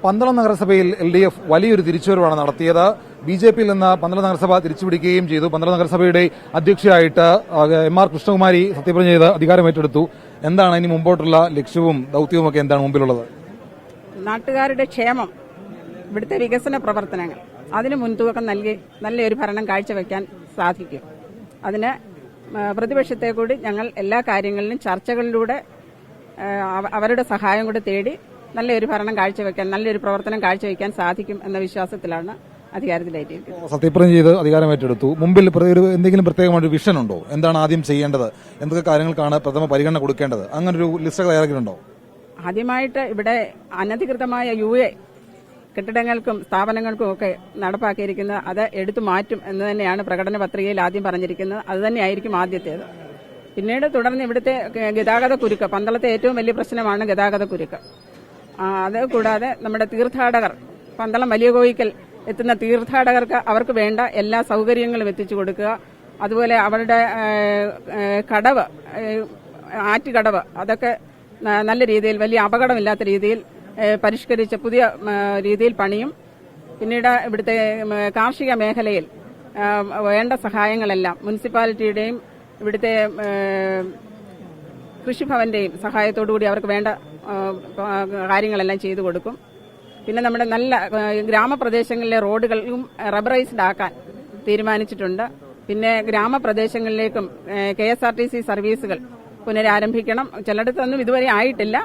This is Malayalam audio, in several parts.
പന്തളം നഗരസഭയിൽ LDF വലിയൊരു തിരിച്ചുവരവാണ് നടത്തിയത്. BJPയിൽ നിന്ന് പന്തളം നഗരസഭ തിരിച്ചുപിടിക്കുകയും ചെയ്തു. പന്തളം നഗരസഭയുടെ അധ്യക്ഷയായിട്ട് MR കൃഷ്ണകുമാരി സത്യപ്രതിജ്ഞ ചെയ്ത് അധികാരമേറ്റെടുത്തു. എന്താണ് ഇനി മുമ്പോട്ടുള്ള ലക്ഷ്യവും ദൌത്യവും ഒക്കെ എന്താണ് മുമ്പിലുള്ളത്? നാട്ടുകാരുടെ ക്ഷേമം, ഇവിടുത്തെ വികസന പ്രവർത്തനങ്ങൾ, അതിന് മുൻതൂക്കം നൽകി നല്ലൊരു ഭരണം കാഴ്ചവെക്കാൻ സാധിക്കും. അതിന് പ്രതിപക്ഷത്തെ കൂടി ഞങ്ങൾ എല്ലാ കാര്യങ്ങളിലും ചർച്ചകളിലൂടെ അവരുടെ സഹായം കൂടി തേടി നല്ലൊരു ഭരണം കാഴ്ചവെക്കാൻ, നല്ലൊരു പ്രവർത്തനം കാഴ്ചവെക്കാൻ സാധിക്കും എന്ന വിശ്വാസത്തിലാണ് അധികാരത്തിലേറ്റിയിരിക്കുന്നത്. സത്യപ്രതിജ്ഞ ചെയ്ത് അധികാരമേറ്റെടുത്തു. മുമ്പിൽ എന്തെങ്കിലും പ്രത്യേകമായ വിഷൻ ഉണ്ടോ? എന്താണ് ആദ്യം ചെയ്യേണ്ടത്? എന്തൊക്കെ കാര്യങ്ങൾക്കാണ് പ്രഥമ പരിഗണന കൊടുക്കേണ്ടത്? അങ്ങനൊരു ലിസ്റ്റ് തയ്യാറാക്കിയിട്ടുണ്ടോ? ആദ്യമായിട്ട് ഇവിടെ അനധികൃതമായ UA കെട്ടിടങ്ങൾക്കും സ്ഥാപനങ്ങൾക്കും ഒക്കെ നടപ്പാക്കിയിരിക്കുന്നത് അത് എടുത്തു മാറ്റും എന്ന് തന്നെയാണ് പ്രകടന പത്രികയിൽ ആദ്യം പറഞ്ഞിരിക്കുന്നത്. അത് തന്നെയായിരിക്കും ആദ്യത്തേത്. പിന്നീട് തുടർന്ന് ഇവിടുത്തെ ഗതാഗത കുരുക്ക്, പന്തളത്തെ ഏറ്റവും വലിയ പ്രശ്നമാണ് ഗതാഗത കുരുക്ക്. അത് കൂടാതെ നമ്മുടെ തീർത്ഥാടകർ, പന്തളം വലിയ കോയിക്കൽ എത്തുന്ന തീർത്ഥാടകർക്ക് അവർക്ക് വേണ്ട എല്ലാ സൗകര്യങ്ങളും എത്തിച്ചു കൊടുക്കുക. അതുപോലെ അവരുടെ കടവ്, ആറ്റുകടവ്, അതൊക്കെ നല്ല രീതിയിൽ, വലിയ അപകടമില്ലാത്ത രീതിയിൽ പരിഷ്കരിച്ച പുതിയ രീതിയിൽ പണിയും. പിന്നീട് ഇവിടുത്തെ കാർഷിക മേഖലയിൽ വേണ്ട സഹായങ്ങളെല്ലാം മുനിസിപ്പാലിറ്റിയുടെയും ഇവിടുത്തെ കൃഷിഭവന്റെയും സഹായത്തോടുകൂടി അവർക്ക് വേണ്ട കാര്യങ്ങളെല്ലാം ചെയ്തു കൊടുക്കും. പിന്നെ നമ്മുടെ നല്ല ഗ്രാമപ്രദേശങ്ങളിലെ റോഡുകളും റബ്ബറൈസ്ഡ് ആക്കാൻ തീരുമാനിച്ചിട്ടുണ്ട്. പിന്നെ ഗ്രാമപ്രദേശങ്ങളിലേക്കും KSRTC സർവീസുകൾ പുനരാരംഭിക്കണം. ചിലയിടത്തൊന്നും ഇതുവരെ ആയിട്ടില്ല,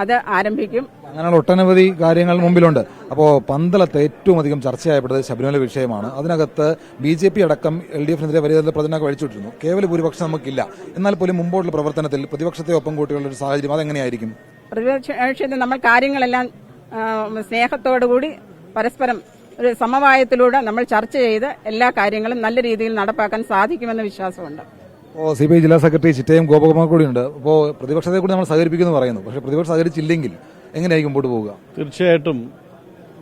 അത് ആരംഭിക്കും. അങ്ങനെയുള്ള ഒട്ടനവധി കാര്യങ്ങൾ മുമ്പിലുണ്ട്. അപ്പോൾ പന്തളത്ത് ഏറ്റവും അധികം ചർച്ചയായപ്പെട്ടത് ശബരിമല വിഷയമാണ്. അതിനകത്ത് BJP അടക്കം LDFനെതിരെ വലിയ പ്രചരണമൊക്കെ അഴിച്ചുവിട്ടിരുന്നു. കേവല ഭൂരിപക്ഷം നമുക്കില്ല. എന്നാൽ പോലും മുമ്പോട്ടുള്ള പ്രവർത്തനത്തിൽ പ്രതിപക്ഷത്തെ ഒപ്പം കൂട്ടിയുള്ള ഒരു സാഹചര്യം അതെങ്ങനെയായിരിക്കും? പ്രതിപക്ഷത്തിൽ നമ്മൾ കാര്യങ്ങളെല്ലാം സ്നേഹത്തോടുകൂടി പരസ്പരം ഒരു സമവായത്തിലൂടെ നമ്മൾ ചർച്ച ചെയ്ത് എല്ലാ കാര്യങ്ങളും നല്ല രീതിയിൽ നടപ്പാക്കാൻ സാധിക്കുമെന്ന വിശ്വാസമുണ്ട്. CPI ജില്ലാ സെക്രട്ടറി ചിറ്റയം ഗോപകുമാർ കൂടിയുണ്ട്. അപ്പോൾ പ്രതിപക്ഷത്തെ കൂടി നമ്മൾ സഹകരിപ്പിക്കുന്നു പറയുന്നു. പക്ഷേ പ്രതിപക്ഷം സഹകരിച്ചില്ലെങ്കിൽ എങ്ങനെയായിരിക്കും മുമ്പോട്ട് പോവുക? തീർച്ചയായിട്ടും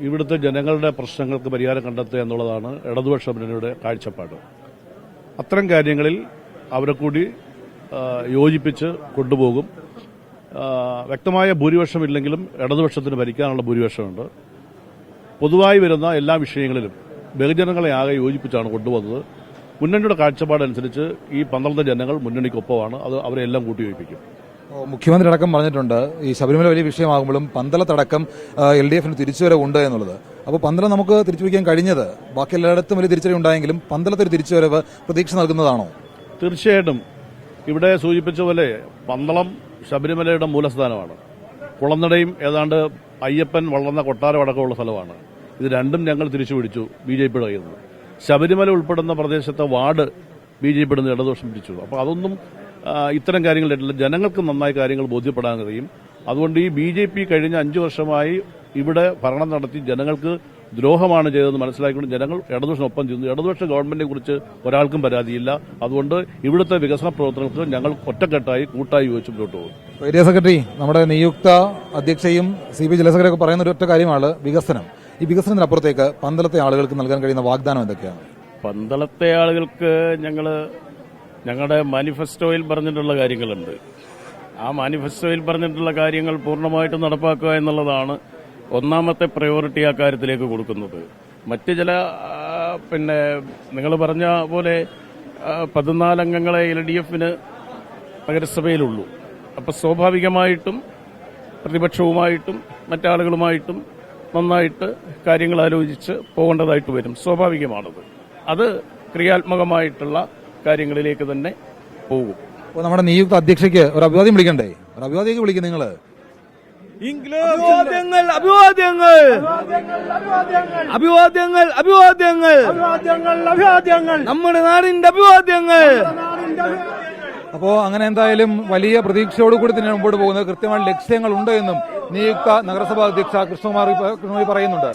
ഇവിടുത്തെ ജനങ്ങളുടെ പ്രശ്നങ്ങൾക്ക് പരിഹാരം കണ്ടെത്തുക എന്നുള്ളതാണ് ഇടതുപക്ഷ മുന്നണിയുടെ കാഴ്ചപ്പാട്. അത്തരം കാര്യങ്ങളിൽ അവരെ കൂടി യോജിപ്പിച്ച് കൊണ്ടുപോകും. വ്യക്തമായ ഭൂരിപക്ഷമില്ലെങ്കിലും ഇടതുപക്ഷത്തിന് ഭരിക്കാനുള്ള ഭൂരിപക്ഷമുണ്ട്. പൊതുവായി വരുന്ന എല്ലാ വിഷയങ്ങളിലും ബഹുജനങ്ങളെ ആകെ യോജിപ്പിച്ചാണ് കൊണ്ടുവന്നത്. മുന്നണിയുടെ കാഴ്ചപ്പാടനുസരിച്ച് ഈ പന്തളത്തെ ജനങ്ങൾ മുന്നണിക്കൊപ്പമാണ്. അത് അവരെല്ലാം കൂട്ടിയോജിപ്പിക്കും. മുഖ്യമന്ത്രി അടക്കം പറഞ്ഞിട്ടുണ്ട് ഈ ശബരിമല വലിയ വിഷയമാകുമ്പോഴും പന്തളത്തടക്കം LDFന് തിരിച്ചുവരവുണ്ട് എന്നുള്ളത്. അപ്പോൾ പന്തളം നമുക്ക് തിരിച്ചുപിടിക്കാൻ കഴിഞ്ഞത് ബാക്കി എല്ലായിടത്തും വലിയ തിരിച്ചറിവ് ഉണ്ടായെങ്കിലും പന്തളത്തൊരു തിരിച്ചുവരവ് പ്രതീക്ഷ നൽകുന്നതാണോ? തീർച്ചയായിട്ടും. ഇവിടെ സൂചിപ്പിച്ച പോലെ പന്തളം ശബരിമലയുടെ മൂലസ്ഥാനമാണ്. കുളനടയും ഏതാണ്ട് അയ്യപ്പൻ വളർന്ന കൊട്ടാരം അടക്കമുള്ള സ്ഥലമാണ്. ഇത് രണ്ടും ഞങ്ങൾ തിരിച്ചുപിടിച്ചു BJPയുടെ കയ്യിൽ നിന്ന്. ശബരിമല ഉൾപ്പെടുന്ന പ്രദേശത്തെ വാർഡ് BJPയുടെ നിന്ന് ഇടതുപക്ഷം പിടിച്ചു. അപ്പോൾ അതൊന്നും ഇത്തരം കാര്യങ്ങളില്ല. ജനങ്ങൾക്ക് നന്നായി കാര്യങ്ങൾ ബോധ്യപ്പെടാൻ കഴിയും. അതുകൊണ്ട് ഈ BJP കഴിഞ്ഞ 5 വർഷമായി ഇവിടെ ഭരണം നടത്തി ജനങ്ങൾക്ക് ദ്രോഹമാണ് ചെയ്തതെന്ന് മനസ്സിലാക്കിക്കൊണ്ട് ജനങ്ങൾ ഇടതുപക്ഷത്തിനൊപ്പം ചെയ്യുന്നു. ഇടതുപക്ഷ ഗവൺമെന്റിനെ കുറിച്ച് ഒരാൾക്കും പരാതിയില്ല. അതുകൊണ്ട് ഇവിടുത്തെ വികസന പ്രവർത്തനങ്ങൾക്ക് ഞങ്ങൾ ഒറ്റക്കെട്ടായി കൂട്ടായി യോജിച്ച് മുന്നോട്ട് പോകും. ഏരിയ സെക്രട്ടറി, നമ്മുടെ നിയുക്ത അധ്യക്ഷയും CPI ജില്ലാ സെക്രട്ടറി പറയുന്ന ഒരൊറ്റ കാര്യമാണ് വികസനം. ഈ വികസനത്തിനപ്പുറത്തേക്ക് പന്തളത്തെ ആളുകൾക്ക് നൽകാൻ കഴിയുന്ന വാഗ്ദാനം എന്തൊക്കെയാണ്? പന്തളത്തെ ആളുകൾക്ക് ഞങ്ങളുടെ മാനിഫെസ്റ്റോയിൽ പറഞ്ഞിട്ടുള്ള കാര്യങ്ങളുണ്ട്. ആ മാനിഫെസ്റ്റോയിൽ പറഞ്ഞിട്ടുള്ള കാര്യങ്ങൾ പൂർണ്ണമായിട്ടും നടപ്പാക്കുക എന്നുള്ളതാണ് ഒന്നാമത്തെ പ്രയോറിറ്റി ആ കാര്യത്തിലേക്ക് കൊടുക്കുന്നത്. മറ്റ് ചില നിങ്ങൾ പറഞ്ഞ പോലെ 14 അംഗങ്ങളെ LDFന് നഗരസഭയിലുള്ളൂ. അപ്പോൾ സ്വാഭാവികമായിട്ടും പ്രതിപക്ഷവുമായിട്ടും മറ്റാളുകളുമായിട്ടും നന്നായിട്ട് കാര്യങ്ങൾ ആലോചിച്ച് പോകേണ്ടതായിട്ട് വരും. സ്വാഭാവികമാണത്. അത് ക്രിയാത്മകമായിട്ടുള്ള കാര്യങ്ങളിലേക്ക് തന്നെ പോകും. നമ്മുടെ നിയുക്ത അധ്യക്ഷയ്ക്ക് ഒരു അഭിവാദ്യം വിളിക്കണ്ടേ? ഒരു അഭിവാദ്യം വിളിക്കും നിങ്ങൾ. അഭിവാദ്യങ്ങൾ അഭിവാദ്യങ്ങൾ അഭിവാദ്യങ്ങൾ അഭിവാദ്യങ്ങൾ അഭിവാദ്യങ്ങൾ നമ്മുടെ നാടിന്റെ അഭിവാദ്യങ്ങൾ. അപ്പോൾ അങ്ങനെ എന്തായാലും വലിയ പ്രതീക്ഷയോടുകൂടി തന്നെ മുമ്പോട്ട് പോകുന്നത്. കൃത്യമായ ലക്ഷ്യങ്ങളുണ്ട് എന്നും നിയുക്ത നഗരസഭാ അധ്യക്ഷ കൃഷ്ണകുമാരി പറയുന്നുണ്ട്.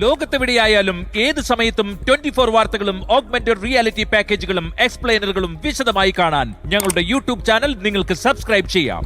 ലോകത്തെവിടെയായാലും ഏത് സമയത്തും 24 വാർത്തകളും ഓഗ്മെന്റഡ് റിയാലിറ്റി പാക്കേജുകളും എക്സ്പ്ലെയിനറുകളും വിശദമായി കാണാൻ ഞങ്ങളുടെ YouTube ചാനൽ നിങ്ങൾക്ക് സബ്സ്ക്രൈബ് ചെയ്യാം.